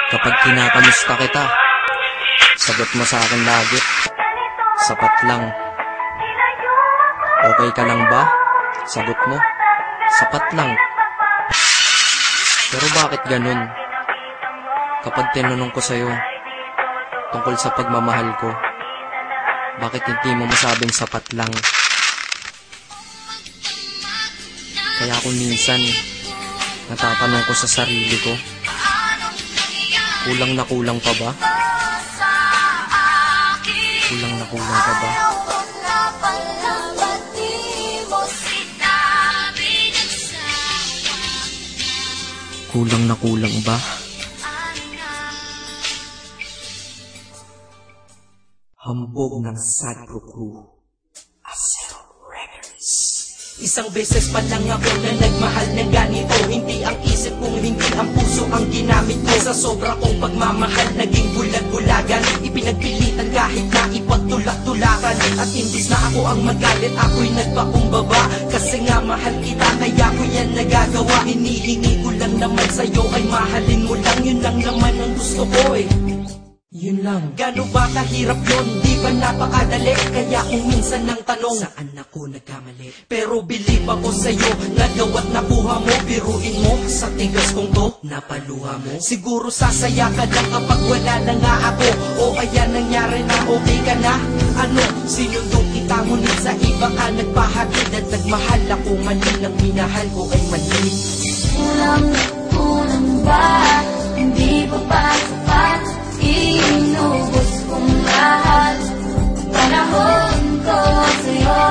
Kapag kinakamusta kita, sagot mo sa akin lagi, sapat lang. Okay ka lang ba? Sagot mo, sapat lang. Pero bakit ganun? Kapag tinanong ko sa'yo tungkol sa pagmamahal ko, bakit hindi mo masabing sapat lang? Kaya kung minsan natatanong ko sa sarili ko, kulang na kulang pa ba? Kulang na kulang pa ba? Kulang na kulang ba? Hambog ng Sadro Crew, Acero Records. Isang beses pa lang ako na nagmahal ng ganito. Hindi ang isip kong hindi ang puso ang ginamit ko. Sa sobra kong pagmamahal, naging bulag-bulagan. Ipinagpilitan kahit na ipagtulak-tulakan. At imbis na ako ang magalit, ako'y nagpakumbaba. Kasi nga mahal kita, kaya ko yan nagagawa. Hinihingi ko lang naman sa'yo ay mahalin mo lang. Yun lang naman ang gusto ko eh. Yun lang. Gano ba kahirap yun? Di ba napakadali? Kaya kung minsan nang tanong, saan ako nagkamali? Pero believe ako sa'yo, nagawa't nakuha mo. Biruin mo, sa tigas kong to, napaluha mo. Siguro sasaya ka lang kapag wala na nga ako. O kaya nangyari na okay ka na. Ano, sinundong kita ngunit sa iba ka nagpahatid. At nagmahal ako, mali ng minahal ko ay mali. Kulang ba? Hindi pa ba sapat? Inubos kong lahat. Panahon ko sa'yo,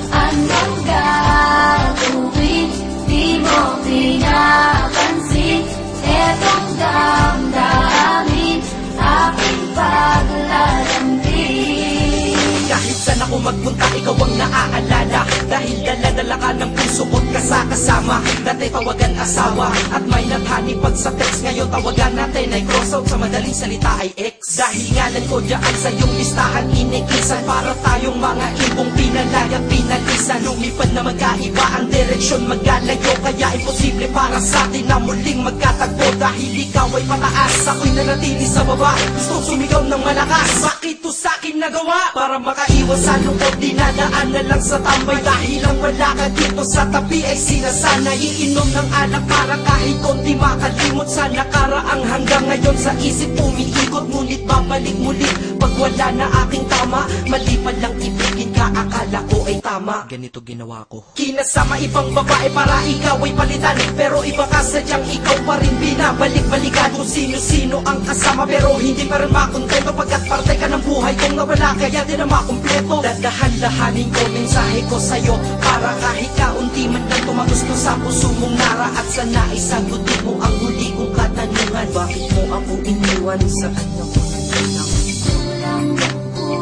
anong gagawin? Di mo pinapansin etong damdamin, aking paglalambing. Kahit saan ako magpunta, ikaw ang naaalala. Dahil dala-dala ka ng puso ko't kasama. Dati tawagan asawa at may nathani pag sa text. Ngayon tawagan natin ay cross out, sa madaling salita ay ex. Dahil ngalan ko dyan sa iyong listahan inikisan. Para tayong mga ibong pinalay at pinalisan. Lumipad na magkaiba ang direksyon, maglalayo. Kaya imposible para sa atin na muling magkatagpo. Dahil ikaw ay pataas, ako'y nanatili sa baba. Gusto sumigaw ng malakas, bakit to sa'kin nagawa? Para makaiwas sa lungkot, dinadaan na lang sa tambay. Dahil ang wala ka dito sa tabi ay sinasanay. Iinom ng alak para kahit konti makalimot sa nakaraang. Hanggang ngayon sa isip umiikot, ngunit babalik muli pag wala na aking tama. Mali pa lang ibigin ka, akala ko ay tama. Ganito ginawa ko, Kinasama ibang babae para ikaw ay palitan. Pero iba ka sadyang ikaw pa rin binabalik-balikan. Kung sino-sino ang kasama pero hindi pa rin makontento. Pagkat parte ka ng buhay kong nawala, kaya di na makumpleto. Dadahan-dahanin ko mensahe ko sa'yo, para kahit kaunti man lang tumagusto sa puso mong nara. At sana isagutin mo ang huli kong katanungan, bakit mo ako iniwan, sa kanya ko nagbilang?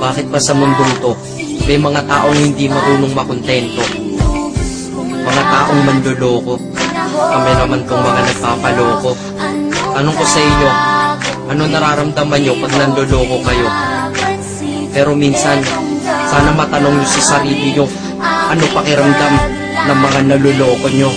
bakit ba sa mundong to may mga taong hindi marunong makontento? Mga taong manloloko. Kami naman tong mga nagpapaloko. Tanong ko sa inyo, ano nararamdaman nyo pag nanloloko kayo? Pero minsan, sana matanong nyo sa sarili nyo, ano pakiramdam ng mga naluloko nyo?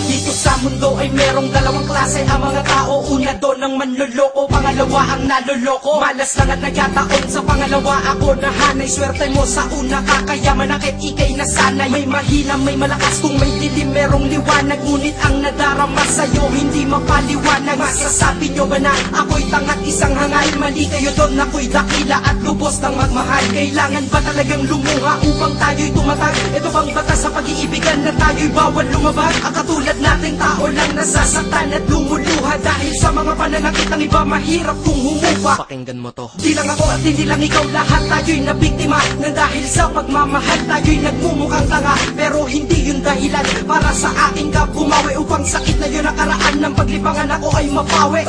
Dito sa mundo ay merong dalawang klase ang mga tao. Una doon ang manloloko, pangalawa ang naloloko. Malas lang at nagkataon sa pangalawa ako nahanay. Swerte mo sa una kakayaman, akit ikay nasanay. May mahina, may malakas, kung may dilim merong liwanag. Ngunit ang nadarama sa'yo hindi mapaliwanag. Masasabi nyo ba na ako'y tangat isang hangal? Mali kayo doon, ako'y dakila at lubos ng magmahal. Kailangan ba talagang lumuha upang tayo'y tumatag? Ito bang batas sa pag-iibigan na tayo'y bawal lumabag? Ang katulad nating tao lang nasasaktan at lumuluha. Dahil sa mga pananakit ng iba, mahirap kung humupa. Pakinggan mo to. Di lang ako at hindi lang ikaw, lahat tayo'y nabiktima. Nang dahil sa pagmamahal tayo'y nagmumukhang tanga. Pero hindi yun dahilan para sa aking ka bumawi. Upang sakit na yun nakaraan ng paglipangan ako ay mapawi.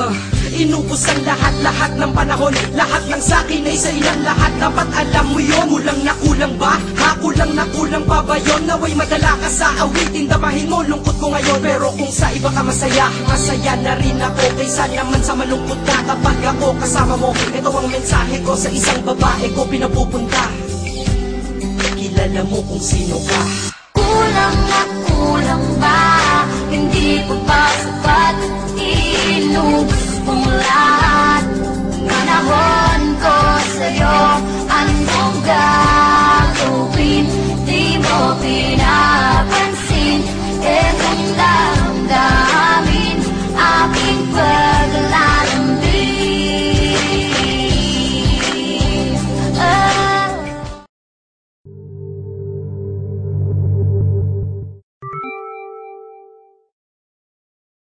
Inubos ang lahat-lahat ng panahon. Lahat ng sakin ay sa ilang lahat. Dapat alam mo yun. Kulang na kulang ba? Ha? Kulang na kulang pa ba yun? Naway madala ka sa awitin. Damahin mo lungkot ko ngayon. Pero kung sa iba ka masaya, masaya na rin ako. Kaysa naman sa malungkot ka kapag ako kasama mo. Ito ang mensahe ko sa isang babae ko pinapupunta. Kilala mo kung sino ka. Kulang na kulang ba? Hindi ko pa sapat. Inubos kong lahat.